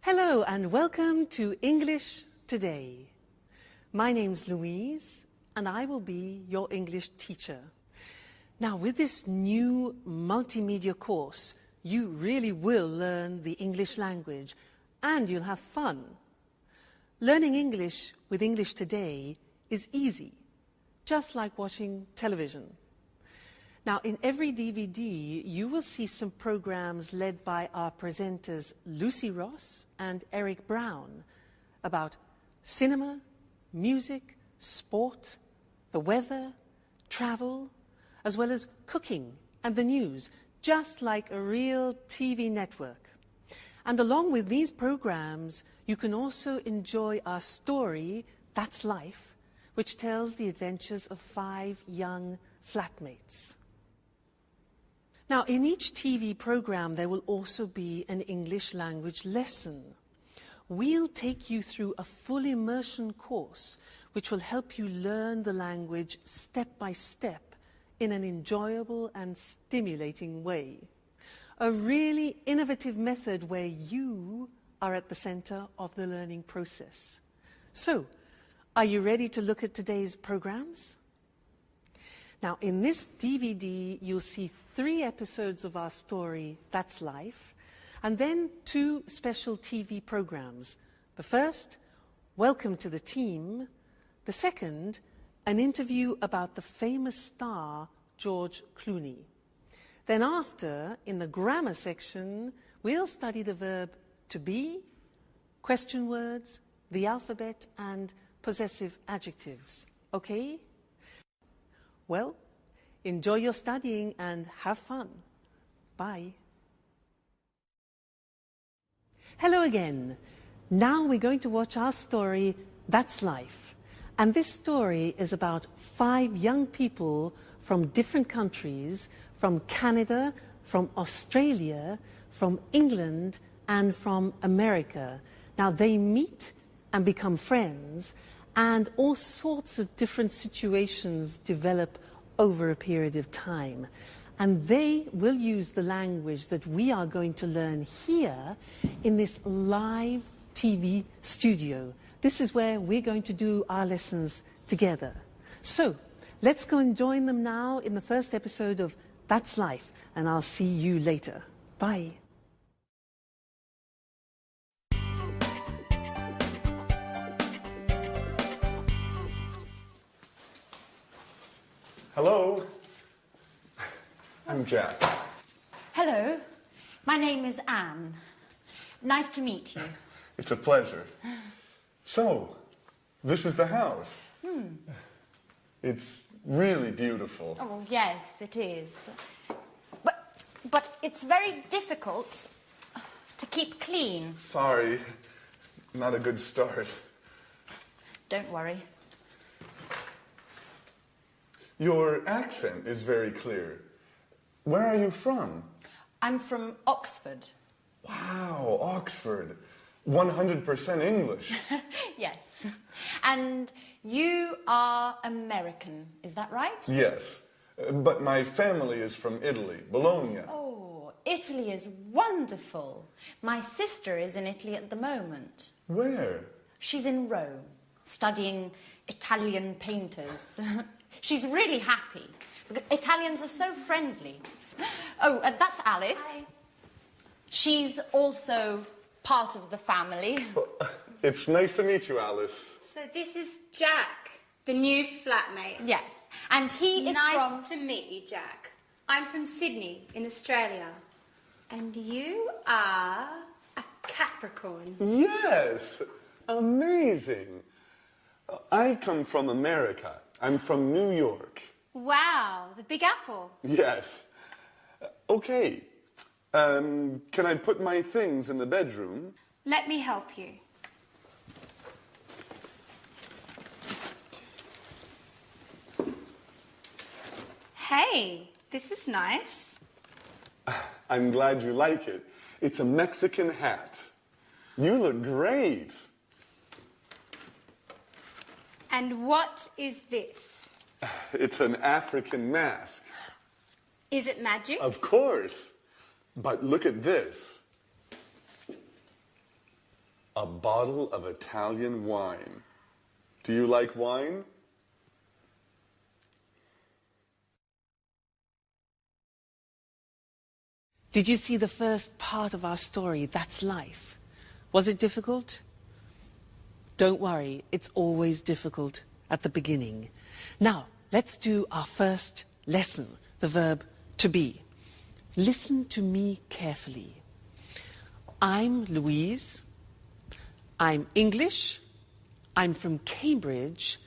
Hello and welcome to English Today. My name's Louise and I will be your English teacher. Now with this new multimedia course, you really will learn the English language and you'll have fun. Learning English with English Today is easy, just like watching television. Now, in every DVD, you will see some programs led by our presenters Lucy Ross and Eric Brown about cinema, music, sport, the weather, travel, as well as cooking and the news, just like a real TV network. And along with these programs, you can also enjoy our story, That's Life, which tells the adventures of 5 young flatmates. Now, in each TV program, there will also be an English language lesson. We'll take you through a full immersion course, which will help you learn the language step by step in an enjoyable and stimulating way. A really innovative method where you are at the center of the learning process. So, are you ready to look at today's programs? Now, in this DVD, you'll see 3 episodes of our story, That's Life, and then 2 special TV programs. The first, Welcome to the Team. The second, an interview about the famous star, George Clooney. Then after, in the grammar section, we'll study the verb to be, question words, the alphabet, and possessive adjectives. Okay? Well, enjoy your studying and have fun. Bye. Hello again. Now we're going to watch our story, That's Life. And this story is about 5 young people from different countries, from Canada, from Australia, from England, and from America. Now they meet and become friends, and all sorts of different situations develop over a period of time. And they will use the language that we are going to learn here in this live TV studio. This is where we're going to do our lessons together. So, let's go and join them now in the first episode of That's Life, and I'll see you later. Bye. Hello, I'm Jack. Hello, my name is Anne. Nice to meet you. It's a pleasure. So, this is the house. It's really beautiful. Oh, yes, it is. But it's very difficult to keep clean. Sorry, not a good start. Don't worry. Your accent is very clear. Where are you from? I'm from Oxford. Wow, Oxford. 100% English. Yes. And you are American, is that right? Yes, but my family is from Italy, Bologna. Oh, Italy is wonderful. My sister is in Italy at the moment. Where? She's in Rome, studying Italian painters. She's really happy. Because Italians are so friendly. Oh, that's Alice. Hi. She's also part of the family. Well, it's nice to meet you, Alice. So this is Jack, the new flatmate. Yes. And he is Nice to meet you, Jack. I'm from Sydney, in Australia. And you are a Capricorn. Yes, amazing. I come from America. I'm from New York. Wow, the Big Apple. Yes. Okay. Can I put my things in the bedroom? Let me help you. Hey, this is nice. I'm glad you like it. It's a Mexican hat. You look great. And what is this? It's an African mask. Is it magic? Of course. But look at this. a bottle of Italian wine. Do you like wine? Did you see the first part of our story, That's Life? Was it difficult? Don't worry, it's always difficult at the beginning. Now, let's do our first lesson, the verb to be. Listen to me carefully. I'm Louise. I'm English. I'm from Cambridge.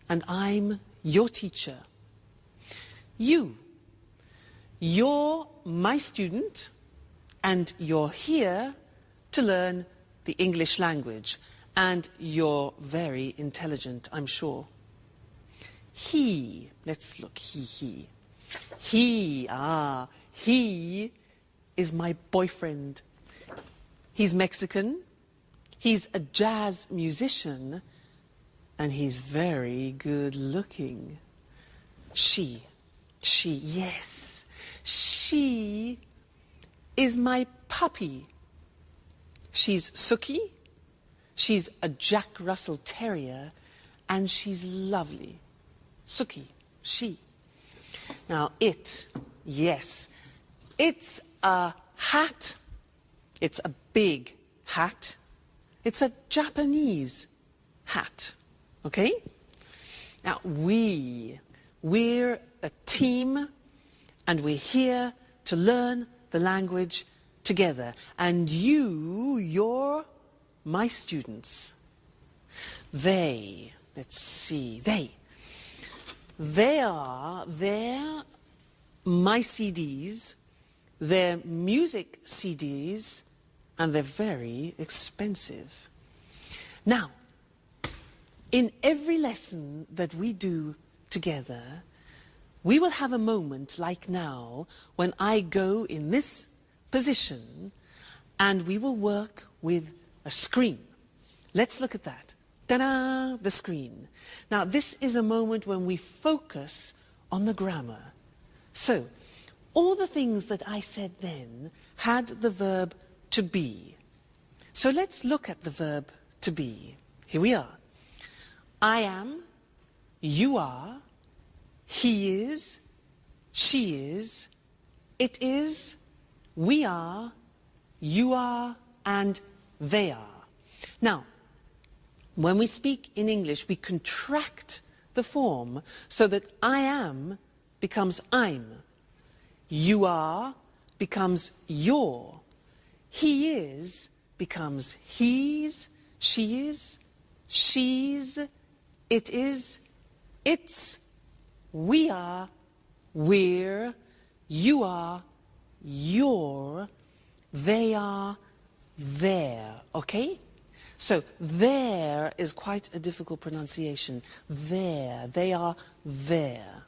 And I'm your teacher. You're my student, and you're here to learn the English language. And you're very intelligent, I'm sure. Let's look, he is my boyfriend. He's Mexican, he's a jazz musician, and he's very good looking. She is my puppy. She's Suki, she's a Jack Russell Terrier, and she's lovely. Suki, she. Now it's a hat. It's a big hat. It's a Japanese hat. Okay? Now we're a team, and we're here to learn the language together. And you're my students. They're my CDs, they're music CDs, and they're very expensive. Now, in every lesson that we do together, we will have a moment like now when I go in this position and we will work with a screen. Let's look at that. Ta-da! The screen. Now, this is a moment when we focus on the grammar. So, all the things that I said then had the verb to be. So let's look at the verb to be. Here we are. I am, you are, he is, she is, it is, we are, you are, and they are. Now, when we speak in English, we contract the form so that I am becomes I'm. You are becomes your. He is becomes he's, she is, she's, it is, it's, we are, we're, you are, you're, they are, they're. Okay? So there is quite a difficult pronunciation. There. They are there.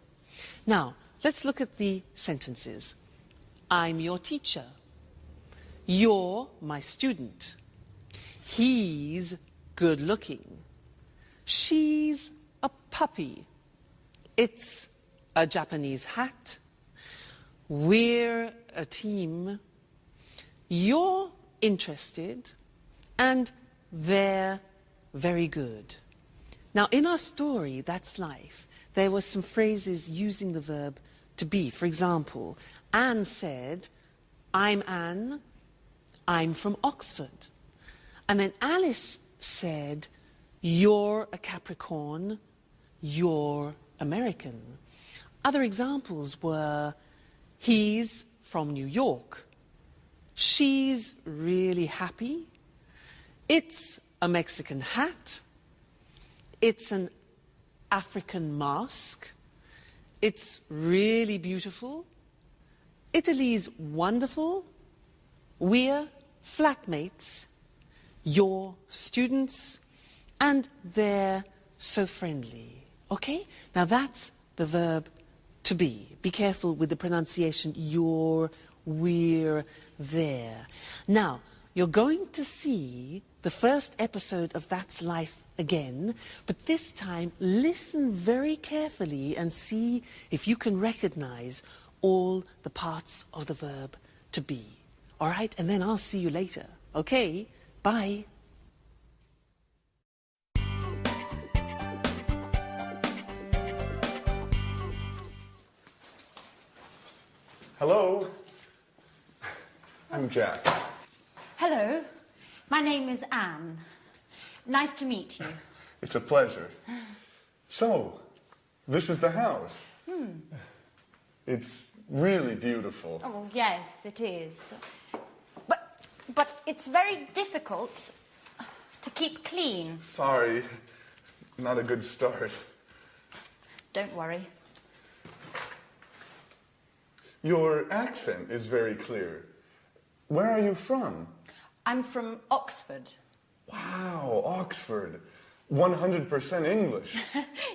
Now, let's look at the sentences. I'm your teacher. You're my student. He's good looking. She's a puppy. It's a Japanese hat. We're a team. You're interested. And they're very good. Now, in our story, That's Life, there were some phrases using the verb to be. For example, Anne said, I'm Anne, I'm from Oxford. And then Alice said, you're a Capricorn, you're American. Other examples were, he's from New York, she's really happy, it's a Mexican hat, it's an African mask, it's really beautiful, Italy's wonderful, we're flatmates, you're students, and they're so friendly. Okay? Now that's the verb to be. Be careful with the pronunciation, you're, we're, there. Now, you're going to see the first episode of That's Life again, but this time listen very carefully and see if you can recognize all the parts of the verb to be. All right? And then I'll see you later. Okay? Bye. Hello. I'm Jack. Hello, my name is Anne. Nice to meet you. It's a pleasure. So, this is the house. It's really beautiful. Oh, yes, it is. But it's very difficult to keep clean. Sorry, not a good start. Don't worry. Your accent is very clear. Where are you from? I'm from Oxford. Wow, Oxford. 100% English.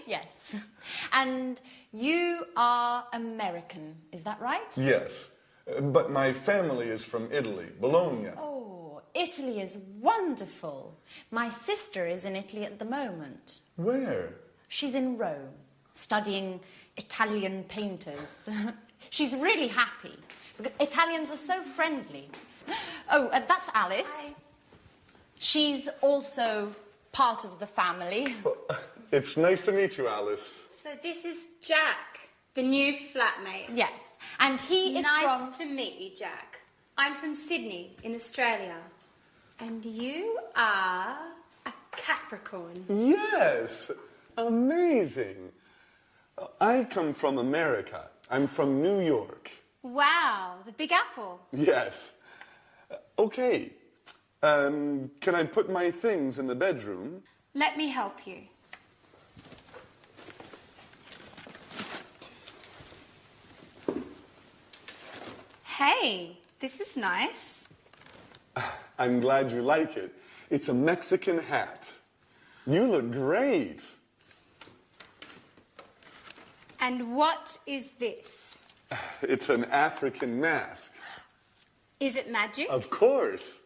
Yes. And you are American, is that right? Yes, but my family is from Italy, Bologna. Oh, Italy is wonderful. My sister is in Italy at the moment. Where? She's in Rome, studying Italian painters. She's really happy, because Italians are so friendly. Oh, that's Alice. Hi. She's also part of the family. It's nice to meet you, Alice. So this is Jack, the new flatmate. Yes, and he is Nice to meet you, Jack. I'm from Sydney in Australia. And you are a Capricorn. Yes, amazing. I come from America. I'm from New York. Wow, the Big Apple. Yes. Okay. Can I put my things in the bedroom? Let me help you. Hey, this is nice. I'm glad you like it. It's a Mexican hat. You look great. And what is this? It's an African mask. Is it magic? Of course.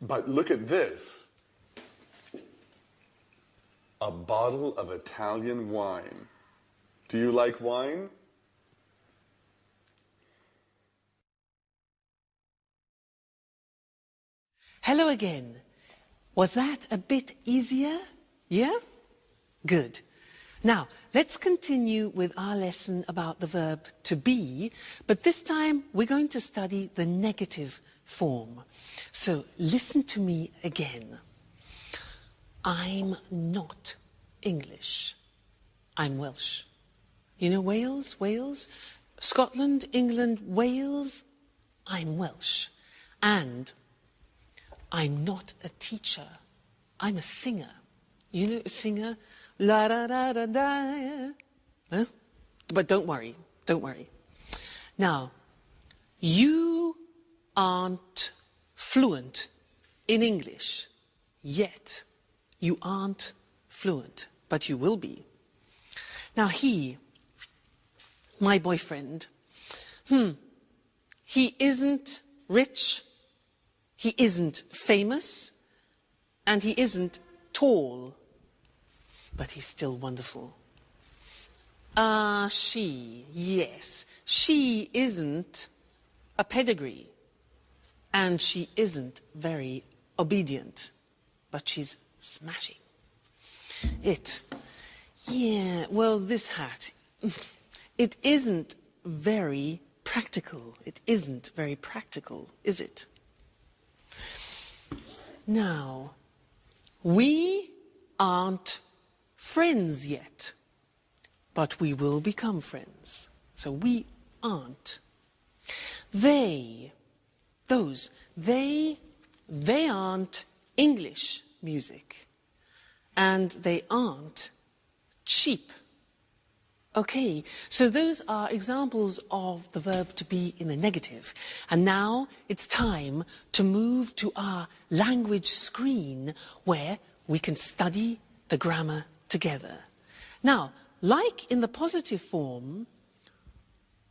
But look at this. A bottle of Italian wine. Do you like wine? Hello again. Was that a bit easier? Yeah? Good. Now, let's continue with our lesson about the verb to be, but this time we're going to study the negative form. So listen to me again. I'm not English. I'm Welsh. You know Wales? Wales? Scotland, England, Wales? I'm Welsh. And I'm not a teacher. I'm a singer. You know a singer? La da da da da. Huh? But don't worry. Don't worry. Now, you aren't fluent in English yet. You aren't fluent, but you will be. Now he, my boyfriend, he isn't rich, he isn't famous, and he isn't tall, but he's still wonderful. She, yes, she isn't a pedigree, and she isn't very obedient, but she's smashing. Yeah, well, this hat, it isn't very practical. It isn't very practical, is it? Now, we aren't friends yet, but we will become friends. So we aren't. They aren't English music, and they aren't cheap. Okay, so those are examples of the verb to be in the negative. And now it's time to move to our language screen where we can study the grammar together. Now, like in the positive form,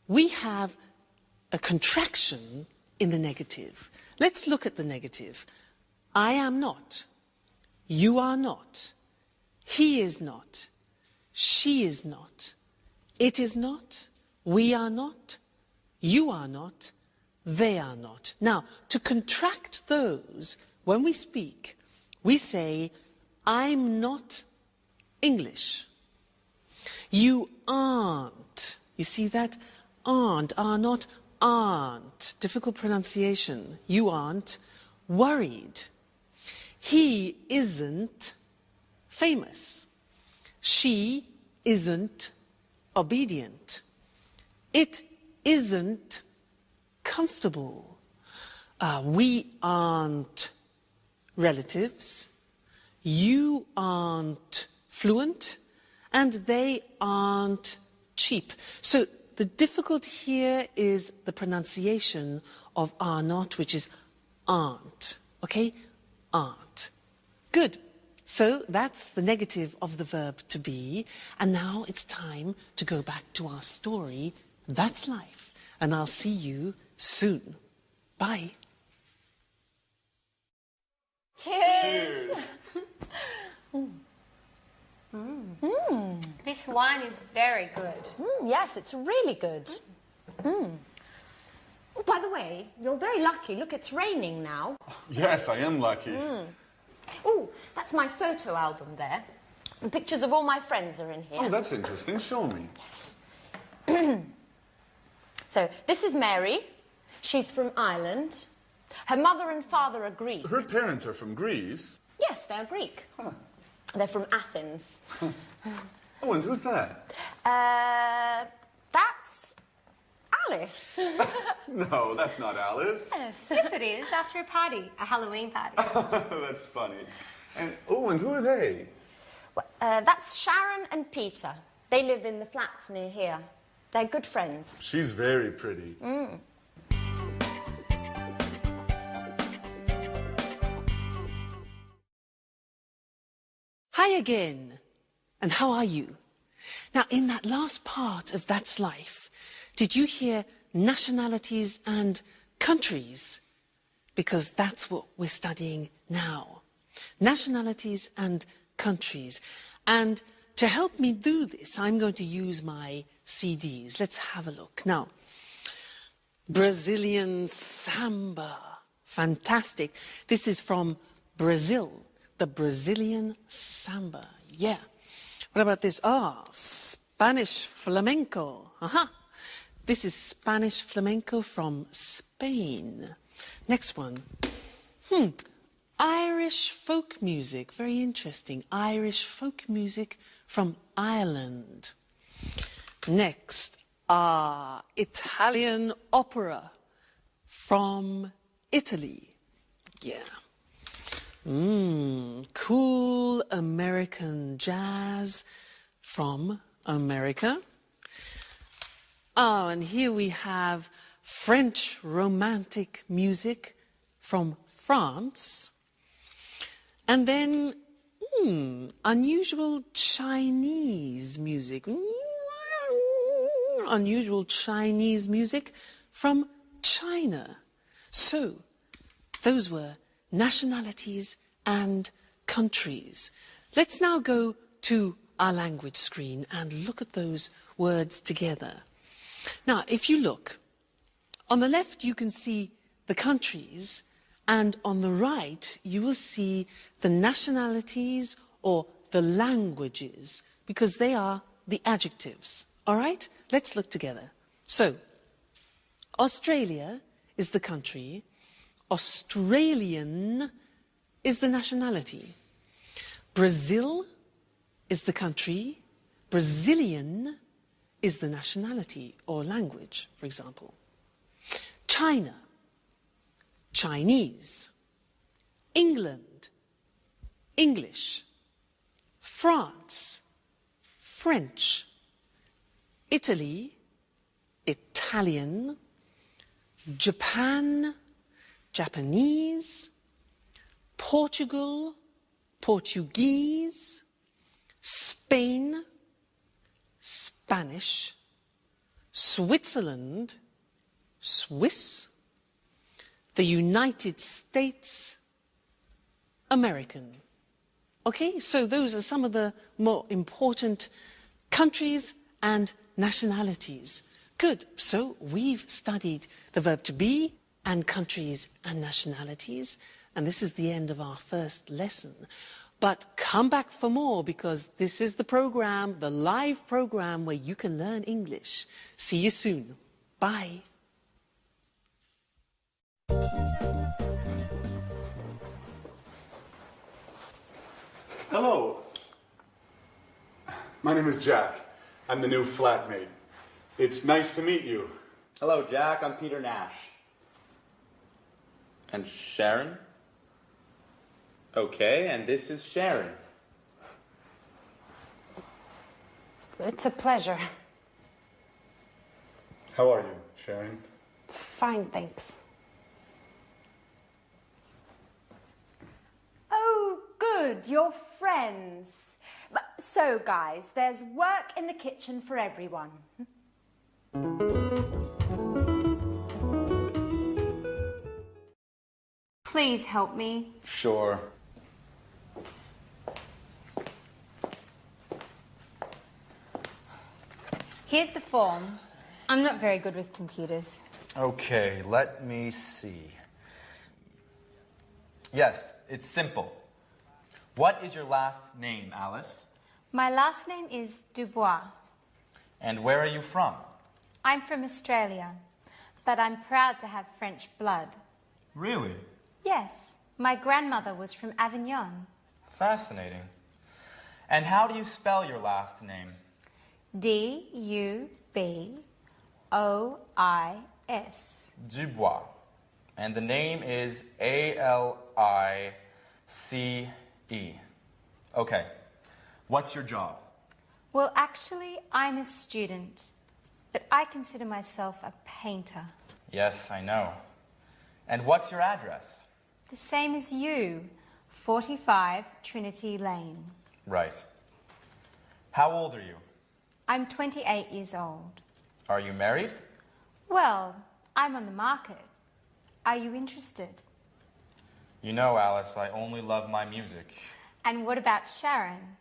we have a contraction in the negative. Let's look at the negative. I am not. You are not. He is not. She is not. It is not. We are not. You are not. They are not. Now, to contract those, when we speak, we say, I'm not English. You aren't. You see that? Aren't, are not, aren't, difficult pronunciation, you aren't worried. He isn't famous. She isn't obedient. It isn't comfortable. We aren't relatives. You aren't fluent. And they aren't cheap. So the difficult here is the pronunciation of are not, which is aren't. Okay? Aren't. Good. So that's the negative of the verb to be. And now it's time to go back to our story. That's life. And I'll see you soon. Bye. Cheers. This wine is very good. Yes, it's really good. Oh, by the way, you're very lucky. Look, it's raining now. Yes, I am lucky. Oh, that's my photo album there. And pictures of all my friends are in here. Oh, that's interesting. Show me. So, this is Mary. She's from Ireland. Her mother and father are Greek. Her parents are from Greece. Yes, they're Greek. Huh. They're from Athens. Oh, and who's that? That's Alice. No, that's not Alice. Yes. Yes, it is. After a party, a Halloween party. That's funny. And who are they? That's Sharon and Peter. They live in the flats near here. They're good friends. She's very pretty. Hi again. And how are you? Now, in that last part of That's Life, did you hear nationalities and countries? Because that's what we're studying now. Nationalities and countries. And to help me do this, I'm going to use my CDs. Let's have a look. Now, Brazilian samba. Fantastic. This is from Brazil. The Brazilian samba. Yeah. What about this? Spanish flamenco. This is Spanish flamenco from Spain. Next one. Irish folk music. Very interesting. Irish folk music from Ireland. Next. Italian opera from Italy. Yeah. Cool American jazz from America. And here we have French romantic music from France. And then unusual Chinese music. Unusual Chinese music from China. So, those were nationalities and countries. Let's now go to our language screen and look at those words together. Now, if you look, on the left you can see the countries, and on the right you will see the nationalities or the languages, because they are the adjectives. All right? Let's look together. So, Australia is the country. Australian is the nationality. Brazil is the country. Brazilian is the nationality or language, for example. China, Chinese. England, English. France, French. Italy, Italian. Japan, Japanese. Portugal, Portuguese. Spain, Spanish. Switzerland, Swiss. The United States, American. Okay, so those are some of the more important countries and nationalities. Good, so we've studied the verb to be and countries and nationalities, and this is the end of our first lesson. But come back for more, because this is the program, the live program where you can learn English. See you soon. Bye. Hello. My name is Jack. I'm the new flatmate. It's nice to meet you. Hello, Jack. I'm Peter Nash. And Sharon? Okay, and this is Sharon. It's a pleasure. How are you, Sharon? Fine, thanks. Oh, good, you're friends. So, guys, there's work in the kitchen for everyone. Please help me. Sure. Here's the form. I'm not very good with computers. Okay, let me see. Yes, it's simple. What is your last name, Alice? My last name is Dubois. And where are you from? I'm from Australia, but I'm proud to have French blood. Really? Yes, my grandmother was from Avignon. Fascinating. And how do you spell your last name? D-U-B-O-I-S. Dubois. And the name is A-L-I-C-E. Okay. What's your job? Well, actually, I'm a student, but I consider myself a painter. Yes, I know. And what's your address? The same as you, 45 Trinity Lane. Right. How old are you? I'm 28 years old. Are you married? Well, I'm on the market. Are you interested? You know, Alice, I only love my music. And what about Sharon?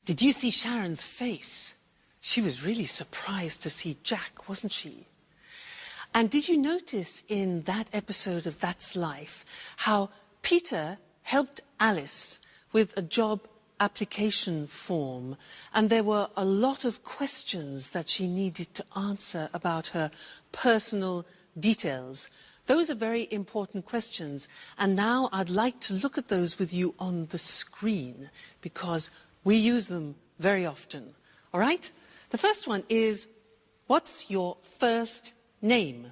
Did you see Sharon's face? She was really surprised to see Jack, wasn't she? And did you notice in that episode of That's Life how Peter helped Alice with a job application form, and there were a lot of questions that she needed to answer about her personal details. Those are very important questions, and now I'd like to look at those with you on the screen because we use them very often. All right? The first one is, what's your first name?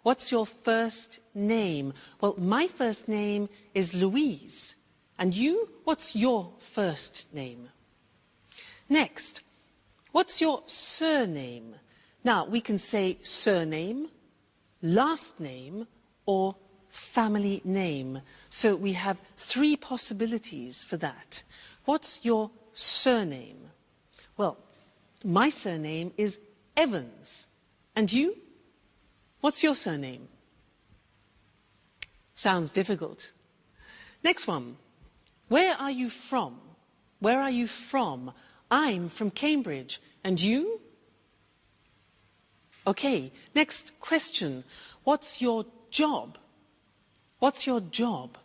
What's your first name? Well, my first name is Louise. And you, what's your first name? Next, what's your surname? Now, we can say surname, last name, or family name. So we have three possibilities for that. What's your surname? Well, my surname is Evans. And you? What's your surname? Sounds difficult. Next one. Where are you from? Where are you from? I'm from Cambridge. And you? Okay, next question. What's your job? What's your job?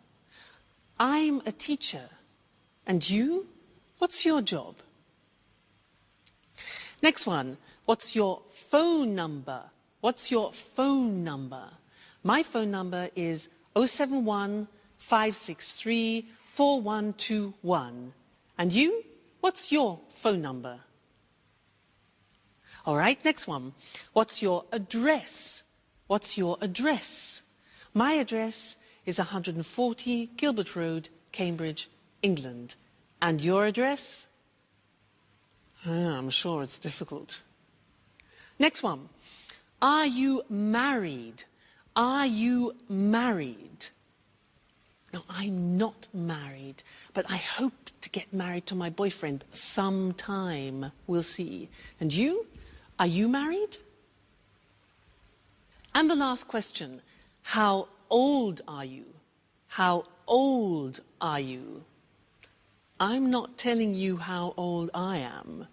I'm a teacher. And you? What's your job? Next one. What's your phone number? What's your phone number? My phone number is 071 563 4121. And you? What's your phone number? All right, next one. What's your address? What's your address? My address is 140 Gilbert Road, Cambridge, England. And your address? I'm sure it's difficult. Next one. Are you married? Are you married? No, I'm not married, but I hope to get married to my boyfriend sometime. We'll see. And you? Are you married? And the last question. How old are you? How old are you? I'm not telling you how old I am.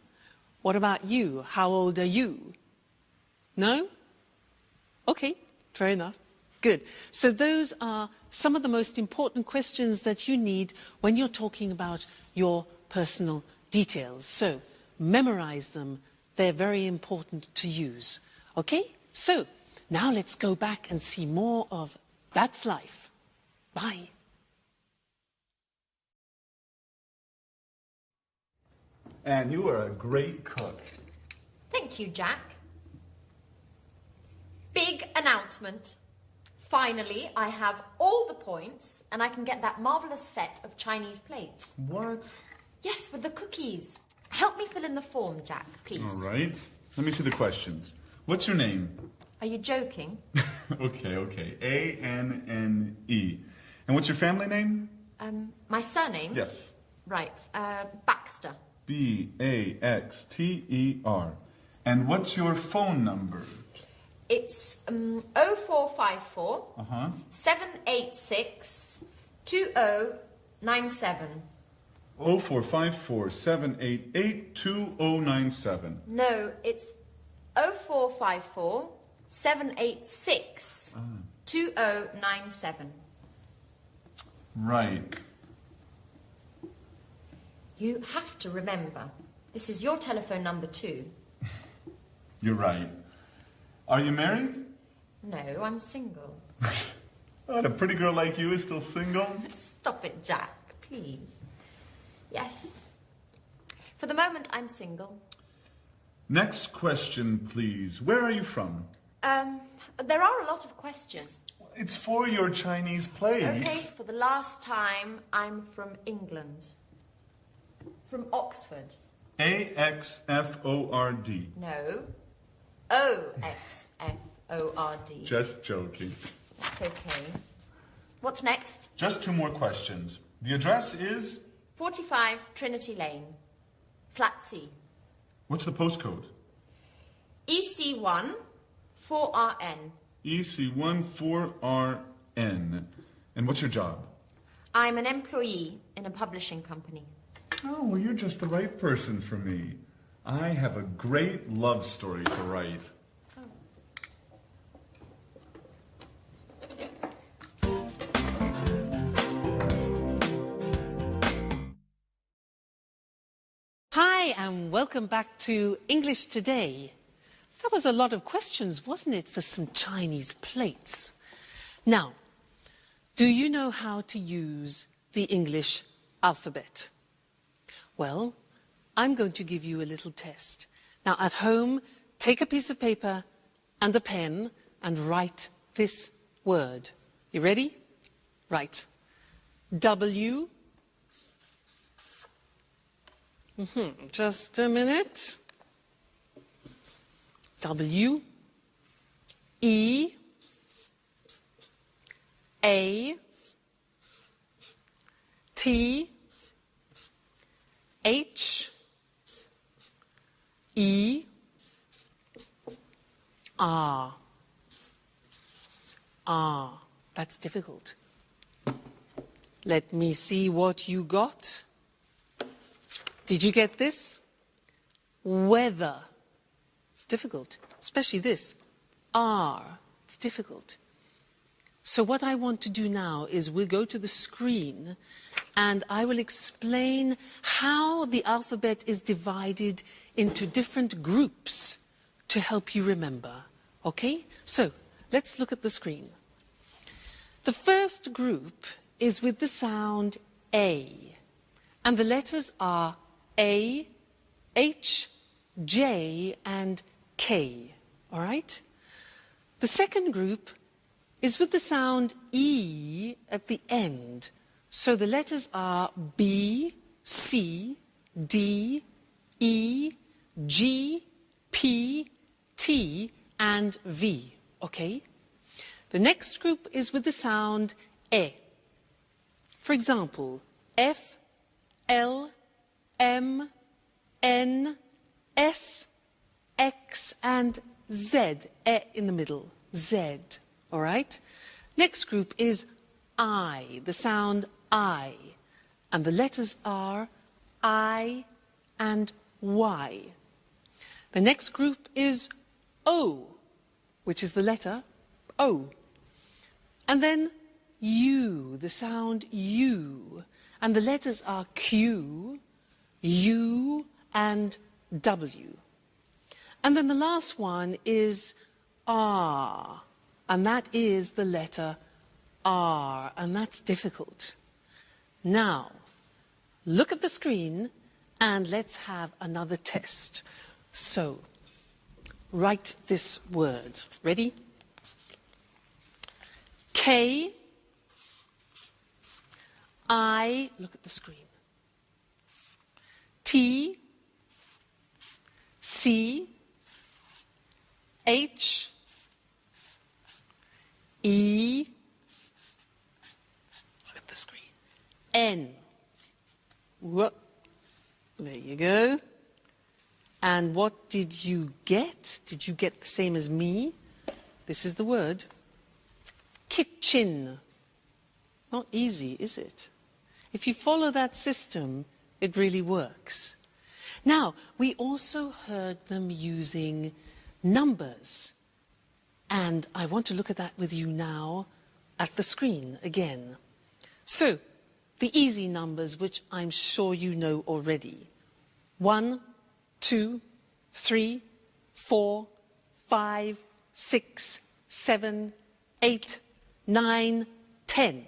What about you? How old are you? No? Okay, fair enough. Good. So those are some of the most important questions that you need when you're talking about your personal details. So memorize them. They're very important to use. Okay? So now let's go back and see more of That's Life. Bye. Anne, you are a great cook. Thank you, Jack. Big announcement. Finally, I have all the points and I can get that marvellous set of Chinese plates. What? Yes, with the cookies. Help me fill in the form, Jack, please. All right. Let me see the questions. What's your name? Are you joking? Okay. A-N-N-E. And what's your family name? My surname? Yes. Right, Baxter. B-A-X-T-E-R. And what's your phone number? It's 0454 786 2097. 0454 788 2097. No, it's 0454 786 2097. Right. You have to remember, this is your telephone number too. You're right. Are you married? No, I'm single. What, a pretty girl like you is still single? Stop it, Jack, please. Yes. For the moment, I'm single. Next question, please. Where are you from? There are a lot of questions. It's for your Chinese plays. Okay, for the last time, I'm from England. From Oxford. A-X-F-O-R-D. No. O-X-F-O-R-D. Just joking. That's okay. What's next? Just 2 more questions. The address is? 45 Trinity Lane. Flat C. What's the postcode? EC1 4RN. EC1 4RN. And what's your job? I'm an employee in a publishing company. Oh, well, you're just the right person for me. I have a great love story to write. Hi, and welcome back to English Today. That was a lot of questions, wasn't it, for some Chinese plates? Now, do you know how to use the English alphabet? Well, I'm going to give you a little test. Now, at home, take a piece of paper and a pen and write this word. You ready? Right. W. Just a minute. W. E. A. T. H. E. R. R. That's difficult. Let me see what you got. Did you get this? Weather. It's difficult, especially this. R. It's difficult. So what I want to do now is we'll go to the screen and I will explain how the alphabet is divided into different groups to help you remember. Okay? So let's look at the screen. The first group is with the sound A. And the letters are A, H, J, and K. All right? The second group is with the sound E at the end. So the letters are B, C, D, E, G, P, T, and V. Okay? The next group is with the sound E. For example, F, L, M, N, S, X, and Z. E in the middle. Z. All right? Next group is I, the sound I. And the letters are I and Y. The next group is O, which is the letter O. And then U, the sound U. And the letters are Q, U and W. And then the last one is R, and that is the letter R, and that's difficult. Now, look at the screen and let's have another test. So, write this word. Ready? K, I, look at the screen. T, C, H, E, look at the screen, N. Whoop. There you go. And what did you get? Did you get the same as me? This is the word. Kitchen. Not easy, is it? If you follow that system, it really works. Now, we also heard them using numbers. And I want to look at that with you now at the screen again. So, the easy numbers, which I'm sure you know already. 1, 2, 3, 4, 5, 6, 7, 8, 9, 10.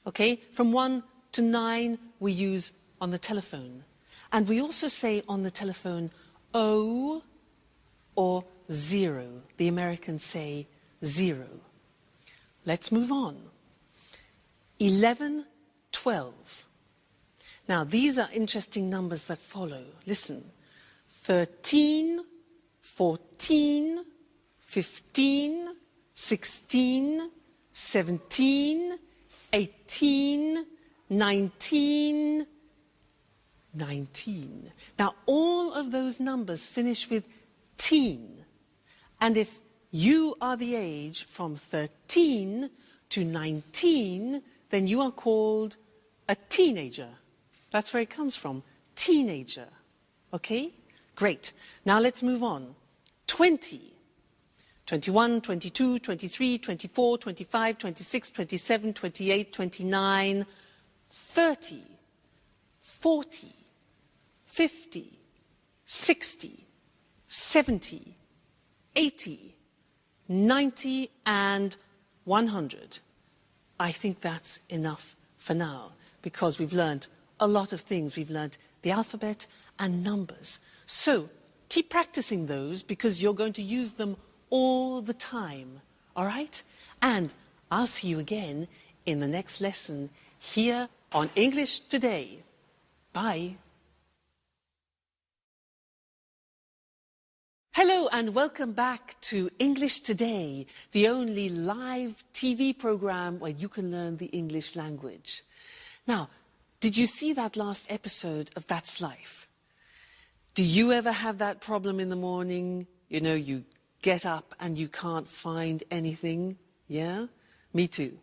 Okay, from 1 to 9 we use on the telephone. And we also say on the telephone O or 0. The Americans say 0. Let's move on. 11, 12. Now these are interesting numbers that follow. Listen. 13, 14, 15, 16, 17, 18, 19, 19. Now, all of those numbers finish with teen. And if you are the age from 13 to 19, then you are called a teenager. That's where it comes from, teenager. Okay? Great. Now let's move on. 20. 21, 22, 23, 24, 25, 26, 27, 28, 29, 30, 40, 50, 60, 70, 80, 90, and 100. I think that's enough for now, because we've learned a lot of things. We've learned the alphabet and numbers. So keep practicing those, because you're going to use them all the time, all right? And I'll see you again in the next lesson here on English Today. Bye. Hello and welcome back to English Today, the only live TV program where you can learn the English language. Now, did you see that last episode of That's Life? Do you ever have that problem in the morning? You know, you get up and you can't find anything? Yeah? Me too.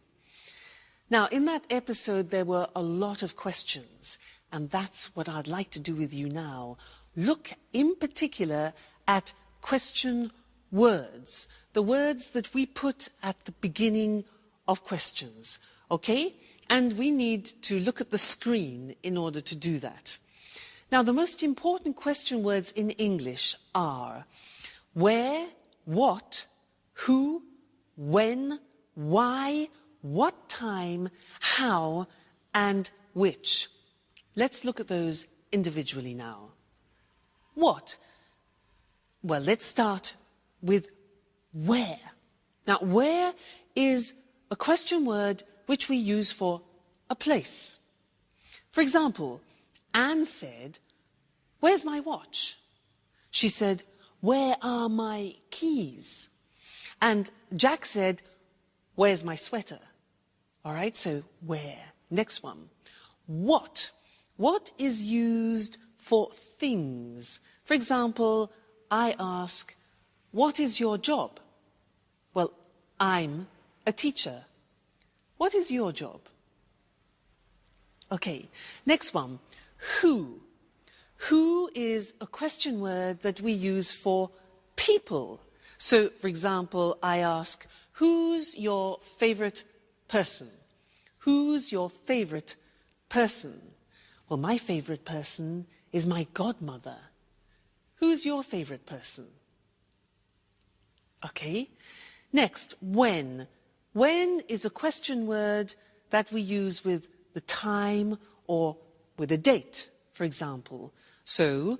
Now, in that episode, there were a lot of questions, and that's what I'd like to do with you now. Look in particular at question words, the words that we put at the beginning of questions, okay? And we need to look at the screen in order to do that. Now, the most important question words in English are where, what, who, when, why, what time, how, and which. Let's look at those individually now. What? Well, let's start with where. Now, where is a question word which we use for a place. For example, Anne said, "Where's my watch?" She said, "Where are my keys?" And Jack said, "Where's my sweater?" All right, so where. Next one. What? What is used for things? For example, I ask, "What is your job?" Well, I'm a teacher. What is your job? Okay, next one. Who? Who is a question word that we use for people. So, for example, I ask, "Who's your favorite person?" Who's your favorite person? Well, my favorite person is my godmother. Who's your favorite person? Okay. Next, when. When is a question word that we use with the time or with a date, for example. So,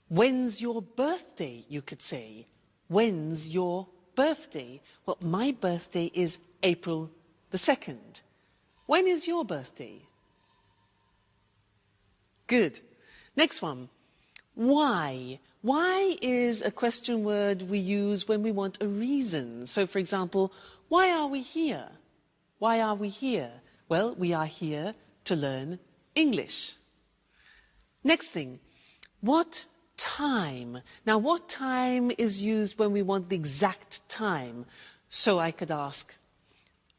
when's your birthday, you could say. When's your birthday? Well, my birthday is April the 2nd. When is your birthday? Good. Next one. Why? Why is a question word we use when we want a reason. So, for example, why are we here? Why are we here? Well, we are here to learn English. Next thing, what time? Now, what time is used when we want the exact time? So I could ask,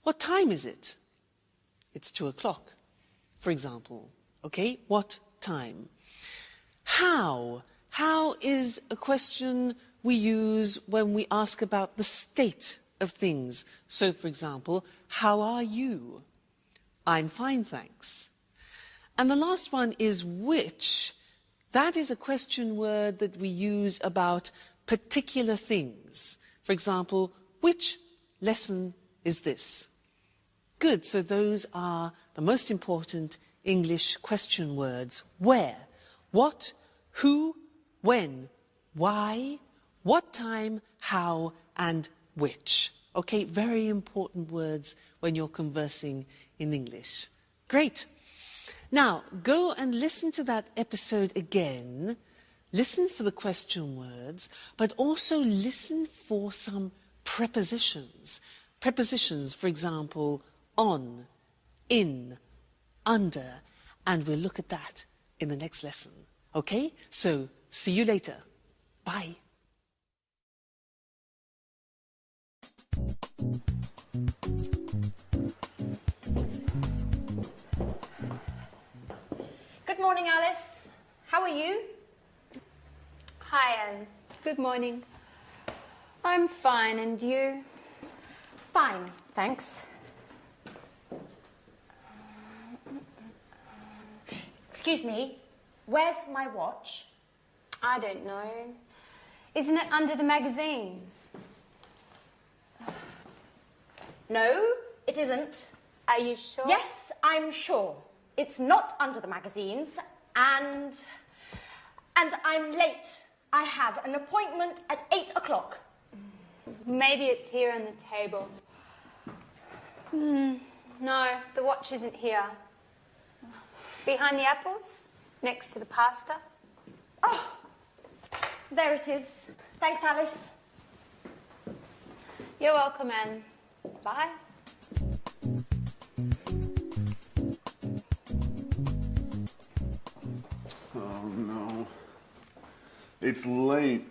what time is it? It's 2 o'clock, for example. Okay, what time? How? How is a question we use when we ask about the state of things. So, for example, how are you? I'm fine, thanks. And the last one is which. That is a question word that we use about particular things. For example, which lesson is this? Good, so those are the most important English question words. Where, what, who, when, why, what time, how, and which. Okay, very important words when you're conversing in English. Great. Now, go and listen to that episode again. Listen for the question words, but also listen for some prepositions. Prepositions, for example, on, in, under, and we'll look at that in the next lesson. Okay? So, see you later. Bye. Good morning, Alice. How are you? Hi, Anne. Good morning. I'm fine, and you? Fine, thanks. Excuse me, where's my watch? I don't know. Isn't it under the magazines? No, it isn't. Are you sure? Yes, I'm sure. It's not under the magazines, and I'm late. I have an appointment at 8 o'clock. Maybe it's here on the table. No, the watch isn't here. Behind the apples, next to the pasta. Oh, there it is. Thanks, Alice. You're welcome, Anne. Bye. Oh, no. It's late.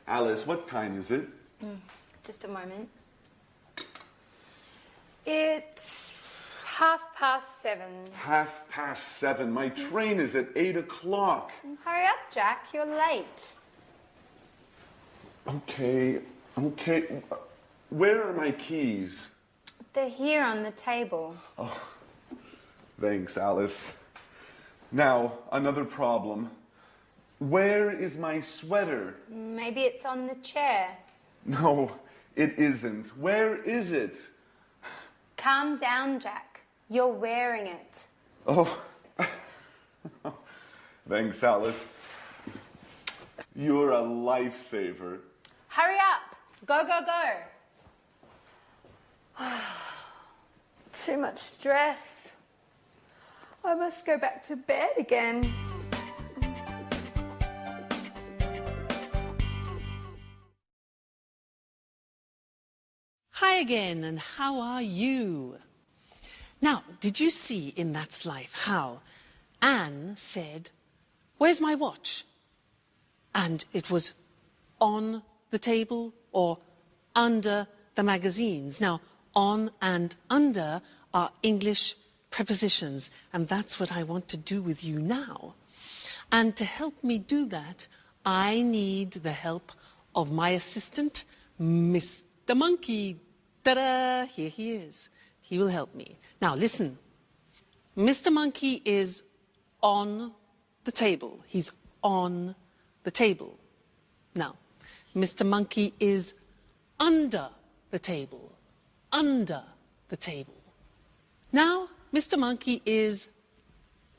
Alice, what time is it? Just a moment. It's 7:30. 7:30. My train is at 8 o'clock. Hurry up, Jack. You're late. Okay. Where are my keys? They're here on the table. Thanks, Alice. Now, another problem. Where is my sweater? Maybe it's on the chair. No, it isn't. Where is it? Calm down, Jack. You're wearing it. Oh. Thanks, Alice. You're a lifesaver. Hurry up. Go, go, go. Too much stress. I must go back to bed again. Hi again, and how are you? Now, did you see in That's Life how Anne said, "Where's my watch?" And it was on the table or under the magazines. Now, on and under are English prepositions, and that's what I want to do with you now. And to help me do that, I need the help of my assistant, Mr. Monkey. Ta-da! Here he is. He will help me. Now, listen. Mr. Monkey is on the table. He's on the table. Now, Mr. Monkey is under the table. Under the table. Now, Mr. Monkey is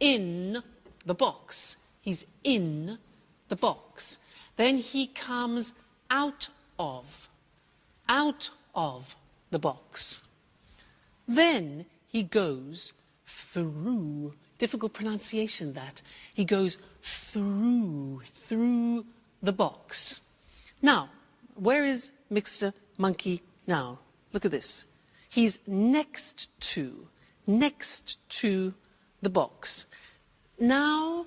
in the box. He's in the box. Then he comes out of the box. Then he goes through. Difficult pronunciation, that. He goes through the box. Now, where is Mr. Monkey now? Look at this. He's next to the box. Now,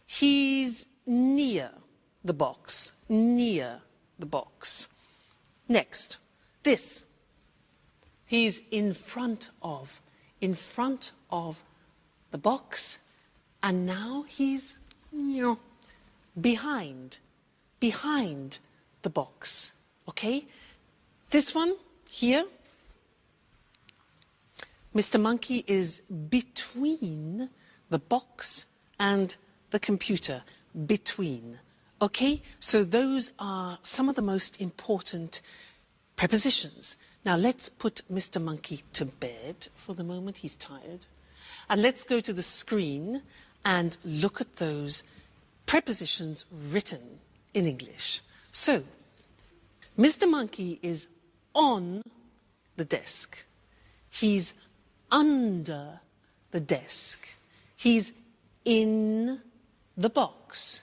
he's near the box. Near the box. Next, this. He's in front of the box, and now he's behind the box. Okay? This one here, Mr. Monkey is between the box and the computer. Between. Okay? So those are some of the most important prepositions. Now let's put Mr. Monkey to bed for the moment. He's tired. And let's go to the screen and look at those prepositions written in English. So, Mr. Monkey is on the desk. He's under the desk. He's in the box.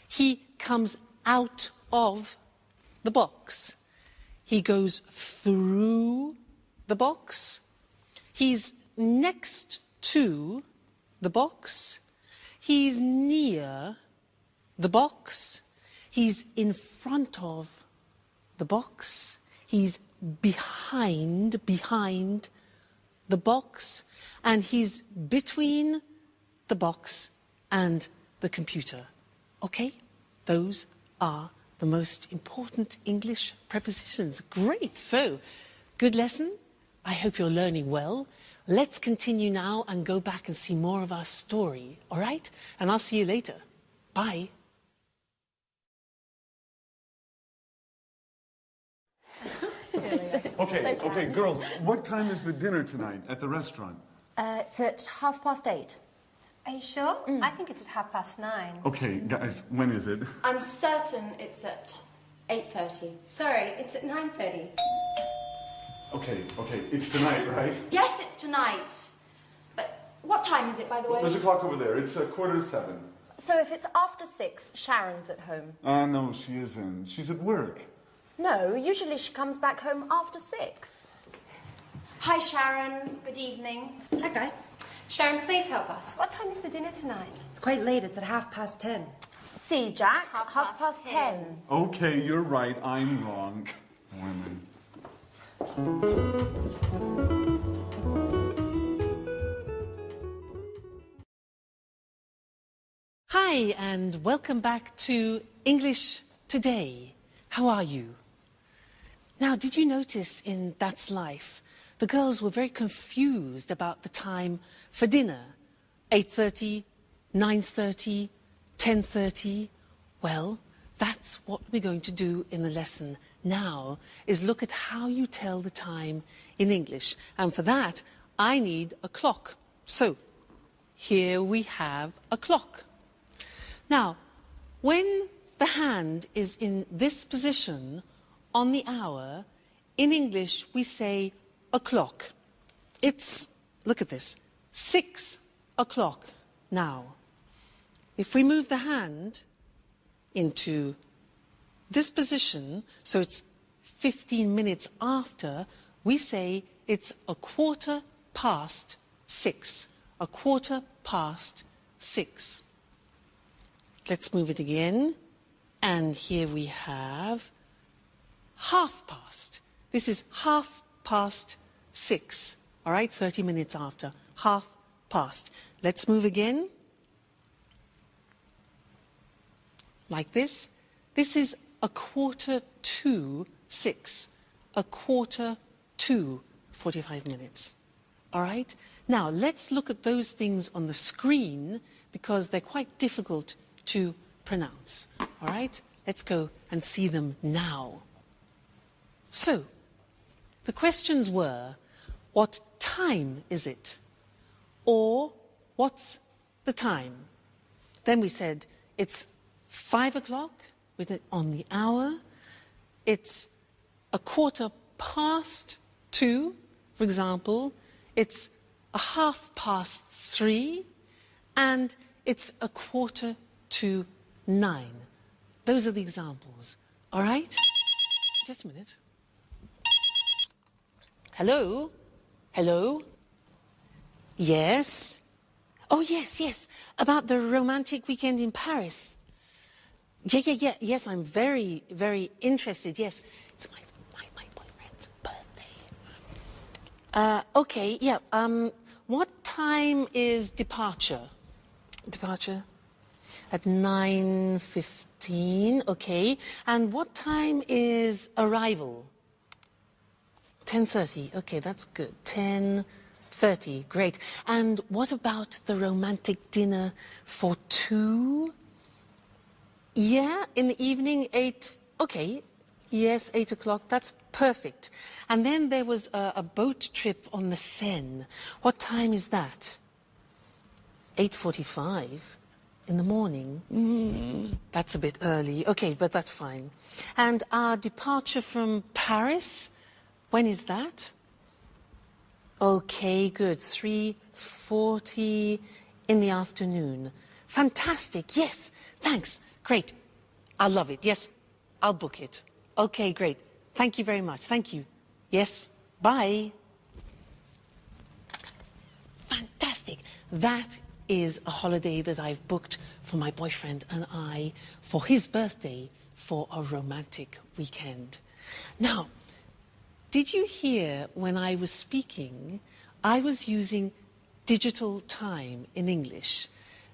He comes out of the box. He goes through the box. He's next to the box. He's near the box. He's in front of the box. He's behind the box. And he's between the box and the computer. Okay? Those are the most important English prepositions. Great. So, good lesson. I hope you're learning well. Let's continue now and go back and see more of our story. All right? And I'll see you later. Bye. Okay, girls, what time is the dinner tonight at the restaurant? It's at 8:30. Are you sure? I think it's at 9:30. Okay, guys, when is it? I'm certain it's at 8:30. Sorry, it's at 9:30. Okay, it's tonight, right? Yes, it's tonight. But what time is it, by the way? There's a clock over there. It's 7:15. So if it's after 6, Sharon's at home. No, she isn't. She's at work. No, usually she comes back home after 6. Hi, Sharon. Good evening. Hi, guys. Sharon, please help us. What time is the dinner tonight? It's quite late. It's at 10:30. See, Jack, 10:30. Okay, you're right. I'm wrong. Women. Hi, and welcome back to English Today. How are you? Now, did you notice in That's Life, the girls were very confused about the time for dinner? 8:30, 9:30, 10:30? Well, that's what we're going to do in the lesson now, is look at how you tell the time in English. And for that, I need a clock. So, here we have a clock. Now, when the hand is in this position on the hour, in English we say o'clock. It's, look at this, 6 o'clock now. If we move the hand into this position, so it's 15 minutes after, we say it's 6:15. 6:15. Let's move it again. And here we have 6:30. This is 6:30. All right, 30 minutes after. 6:30. Let's move again. Like this. This is 6:45. 6:45. 45 minutes. All right? Now, let's look at those things on the screen because they're quite difficult to pronounce. All right? Let's go and see them now. So, the questions were, what time is it? Or, what's the time? Then we said, it's 5 o'clock with it on the hour. It's 2:15, for example. It's 3:30, and it's 8:45. Those are the examples. All right? Just a minute. Hello? Hello? Yes? Oh, yes. About the romantic weekend in Paris. Yeah. Yes, I'm very, very interested. Yes, it's my boyfriend's birthday. Okay, yeah. What time is departure? Departure? At 9:15, okay. And what time is arrival? 10:30, okay, that's good. 10:30, great. And what about the romantic dinner for 2? Yeah, in the evening, 8, okay. Yes, 8 o'clock, that's perfect. And then there was a boat trip on the Seine. What time is that? 8:45 in the morning. That's a bit early. Okay, but that's fine. And our departure from Paris, when is that? Okay, good. 3:40 in the afternoon. Fantastic. Yes, thanks. Great. I'll love it. Yes, I'll book it. Okay, great. Thank you very much. Thank you. Yes, bye. Fantastic. That is a holiday that I've booked for my boyfriend and I for his birthday for a romantic weekend. Now, did you hear when I was speaking, I was using digital time in English.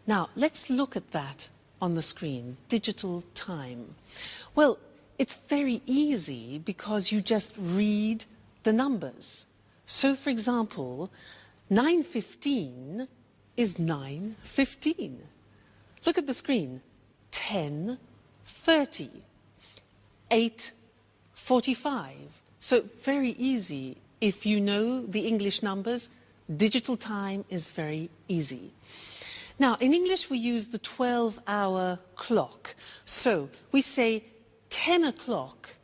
Now, let's look at that on the screen, digital time. Well, it's very easy because you just read the numbers. So, for example, 9:15 is 9:15. Look at the screen. 10:30. 8:45. So, very easy. If you know the English numbers, digital time is very easy. Now, in English, we use the 12-hour clock. So, we say 10 o'clock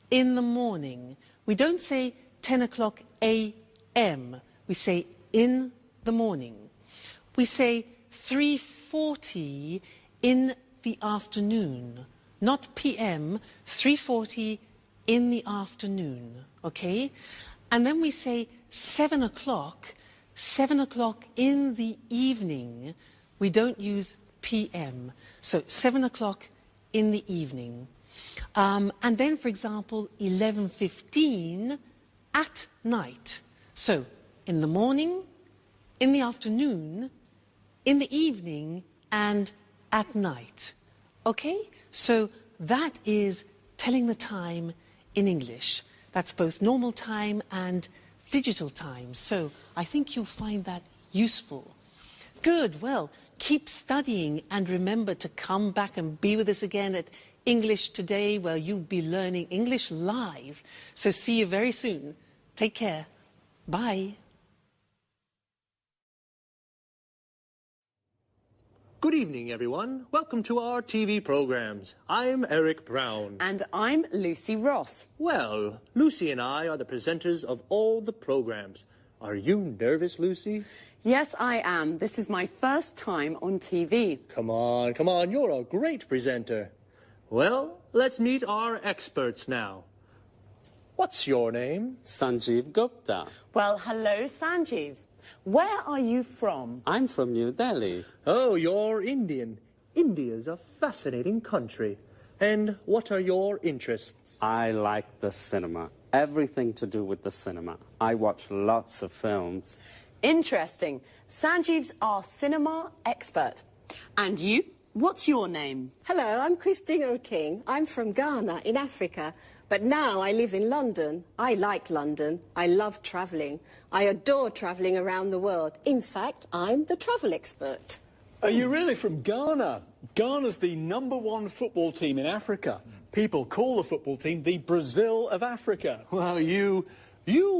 in the morning. We don't say 10 o'clock a.m. We say in the morning. We say 3:40 in the afternoon, not p.m., 3:40 in the afternoon, okay? And then we say 7 o'clock in the evening. We don't use p.m., so 7 o'clock in the evening. And then, for example, 11:15 at night. So, in the morning, in the afternoon, in the evening, and at night. Okay? So, that is telling the time in English. That's both normal time and digital time. So, I think you'll find that useful. Good. Well, keep studying and remember to come back and be with us again at English Today, where you'll be learning English live. So see you very soon. Take care. Bye. Good evening, everyone. Welcome to our TV programs. I'm Eric Brown. And I'm Lucy Ross. Well, Lucy and I are the presenters of all the programs. Are you nervous, Lucy? Yes, I am. This is my first time on TV. Come on. You're a great presenter. Well, let's meet our experts now. What's your name? Sanjeev Gupta. Well, hello, Sanjeev. Where are you from? I'm from New Delhi. Oh, you're Indian. India's a fascinating country. And what are your interests? I like the cinema. Everything to do with the cinema. I watch lots of films. Interesting. Sanjeev's our cinema expert. And you? What's your name? Hello, I'm Christine King. I'm from Ghana in Africa. But now I live in London. I like London. I love travelling. I adore travelling around the world. In fact, I'm the travel expert. Are you really from Ghana? Ghana's the #1 football team in Africa. People call the football team the Brazil of Africa. Well, you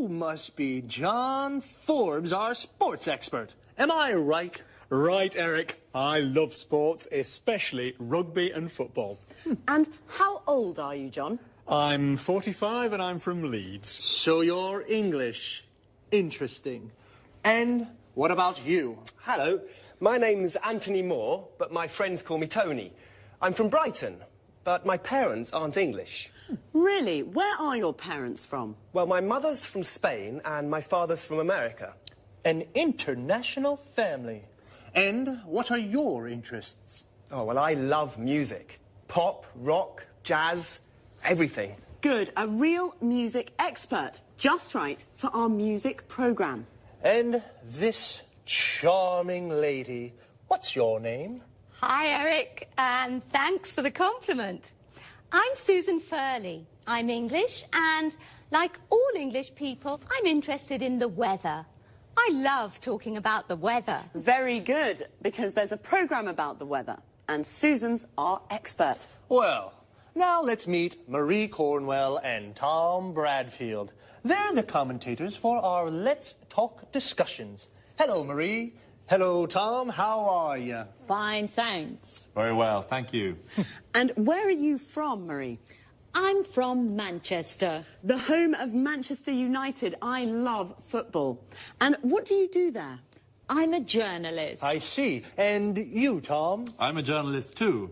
must be John Forbes, our sports expert. Am I right? Right, Eric. I love sports, especially rugby and football. And how old are you, John? I'm 45 and I'm from Leeds. So you're English. Interesting. And what about you? Hello, my name's Anthony Moore, but my friends call me Tony. I'm from Brighton, but my parents aren't English. Really? Where are your parents from? Well, my mother's from Spain and my father's from America. An international family. And what are your interests? Oh, well, I love music. Pop, rock, jazz, everything. Good, a real music expert. Just right for our music programme. And this charming lady, what's your name? Hi, Eric, and thanks for the compliment. I'm Susan Furley. I'm English, and like all English people, I'm interested in the weather. I love talking about the weather. Very good, because there's a programme about the weather, and Susan's our expert. Well, now let's meet Marie Cornwell and Tom Bradfield. They're the commentators for our Let's Talk discussions. Hello, Marie. Hello, Tom. How are you? Fine, thanks. Very well, thank you. And where are you from, Marie? I'm from Manchester. The home of Manchester United. I love football. And what do you do there? I'm a journalist. I see. And you, Tom? I'm a journalist too.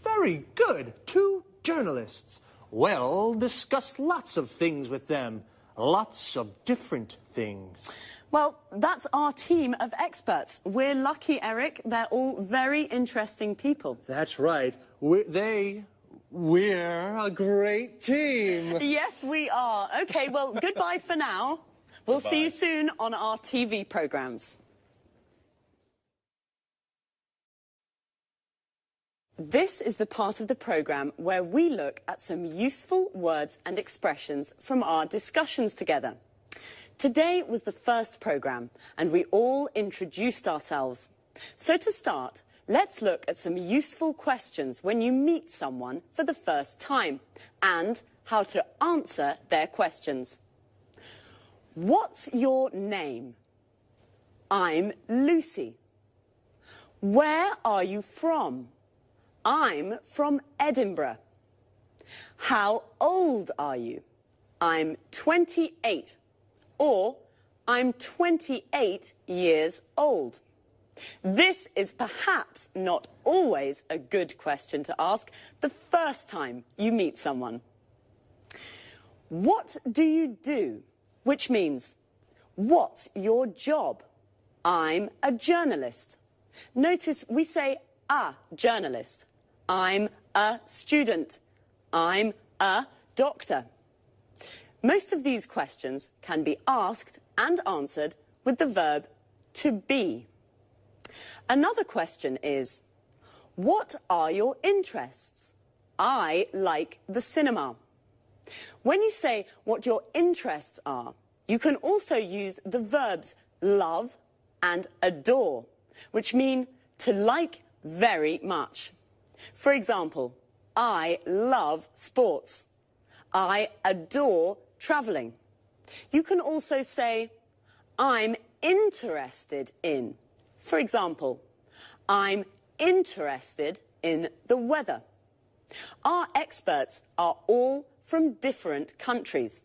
Very good. 2 journalists. Well, discuss lots of things with them. Lots of different things. Well, that's our team of experts. We're lucky, Eric. They're all very interesting people. That's right. We're a great team. Yes, we are. OK, well, goodbye for now. We'll see you soon on our TV programmes. This is the part of the programme where we look at some useful words and expressions from our discussions together. Today was the first programme, and we all introduced ourselves. So to start, let's look at some useful questions when you meet someone for the first time, and how to answer their questions. What's your name? I'm Lucy. Where are you from? I'm from Edinburgh. How old are you? I'm 28. Or, I'm 28 years old. This is perhaps not always a good question to ask the first time you meet someone. What do you do? Which means, what's your job? I'm a journalist. Notice we say a journalist. I'm a student. I'm a doctor. Most of these questions can be asked and answered with the verb to be. Another question is, what are your interests? I like the cinema. When you say what your interests are, you can also use the verbs love and adore, which mean to like very much. For example, I love sports. I adore travelling. You can also say, I'm interested in. For example, I'm interested in the weather. Our experts are all from different countries.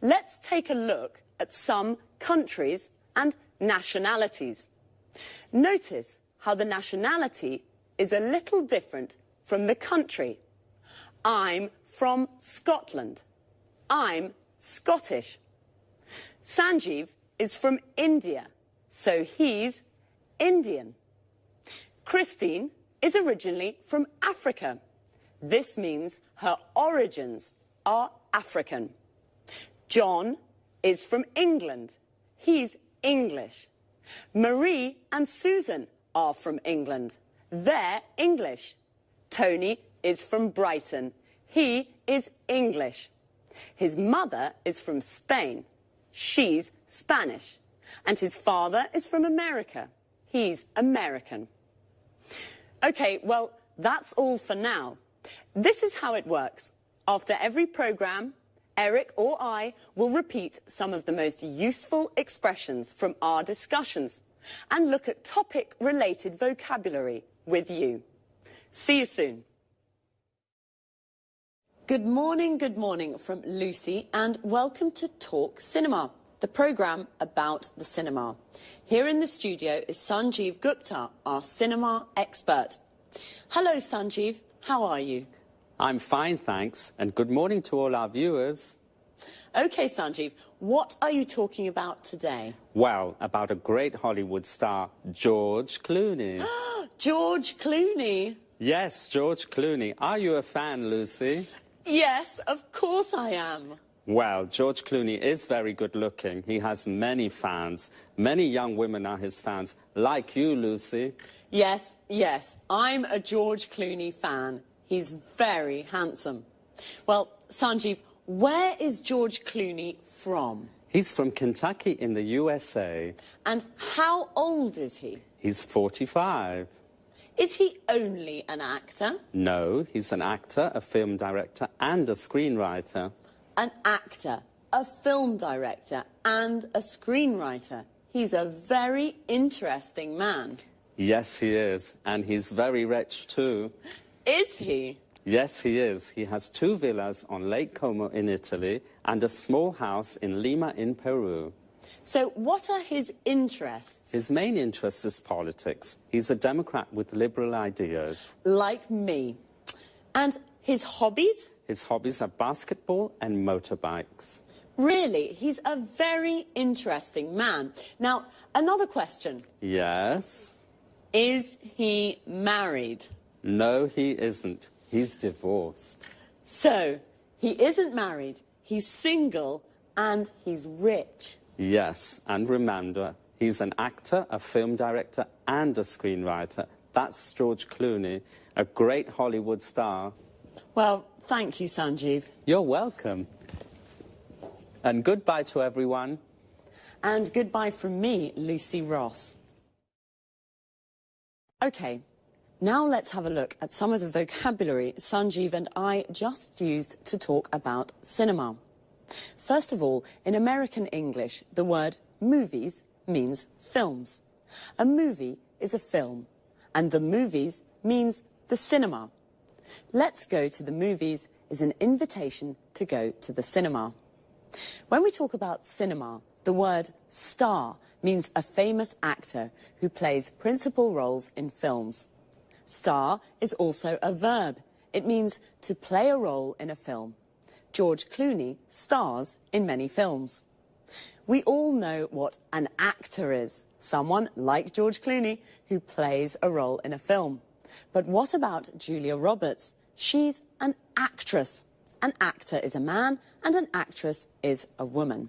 Let's take a look at some countries and nationalities. Notice how the nationality is a little different from the country. I'm from Scotland. I'm Scottish. Sanjeev is from India, so he's Indian. Christine is originally from Africa. This means her origins are African. John is from England. He's English. Marie and Susan are from England. They're English. Tony is from Brighton. He is English. His mother is from Spain. She's Spanish. And his father is from America. He's American. OK, well, that's all for now. This is how it works. After every programme, Eric or I will repeat some of the most useful expressions from our discussions and look at topic-related vocabulary with you. See you soon. Good morning from Lucy, and welcome to Talk Cinema, the programme about the cinema. Here in the studio is Sanjeev Gupta, our cinema expert. Hello, Sanjeev. How are you? I'm fine, thanks, and good morning to all our viewers. OK, Sanjeev, what are you talking about today? Well, about a great Hollywood star, George Clooney. George Clooney? Yes, George Clooney. Are you a fan, Lucy? Yes, of course I am. Well, George Clooney is very good looking. He has many fans. Many young women are his fans, like you, Lucy. Yes, I'm a George Clooney fan. He's very handsome. Well, Sanjeev, where is George Clooney from? He's from Kentucky in the USA. And how old is he? He's 45. Is he only an actor? No, he's an actor, a film director, and a screenwriter. An actor, a film director, and a screenwriter. He's a very interesting man. Yes, he is. And he's very rich, too. Is he? Yes, he is. He has 2 villas on Lake Como in Italy and a small house in Lima in Peru. So what are his interests? His main interest is politics. He's a Democrat with liberal ideas. Like me. And his hobbies? His hobbies are basketball and motorbikes. Really? He's a very interesting man. Now, another question. Yes? Is he married? No, he isn't. He's divorced. So, he isn't married, he's single, and he's rich. Yes, and remember, he's an actor, a film director, and a screenwriter. That's George Clooney, a great Hollywood star. Well, thank you, Sanjeev. You're welcome. And goodbye to everyone. And goodbye from me, Lucy Ross. OK, now let's have a look at some of the vocabulary Sanjeev and I just used to talk about cinema. First of all, in American English, the word movies means films. A movie is a film, and the movies means the cinema. Let's go to the movies is an invitation to go to the cinema. When we talk about cinema, the word star means a famous actor who plays principal roles in films. Star is also a verb. It means to play a role in a film. George Clooney stars in many films. We all know what an actor is. Someone like George Clooney who plays a role in a film. But what about Julia Roberts? She's an actress. An actor is a man and an actress is a woman.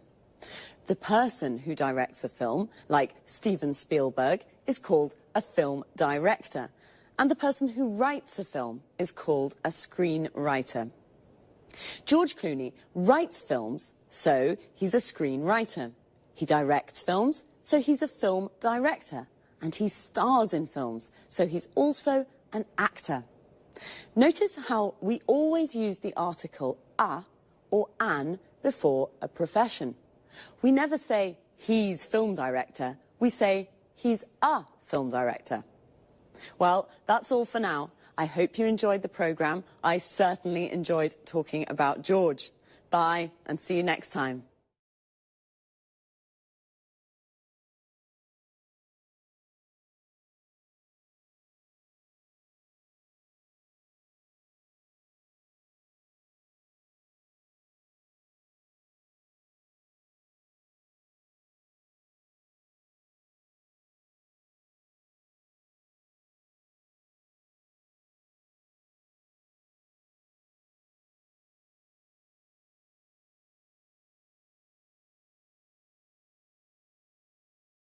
The person who directs a film, like Steven Spielberg, is called a film director. And the person who writes a film is called a screenwriter. George Clooney writes films, so he's a screenwriter. He directs films, so he's a film director. And he stars in films, so he's also an actor. Notice how we always use the article a or an before a profession. We never say he's film director, we say he's a film director. Well, that's all for now. I hope you enjoyed the programme. I certainly enjoyed talking about George. Bye, and see you next time.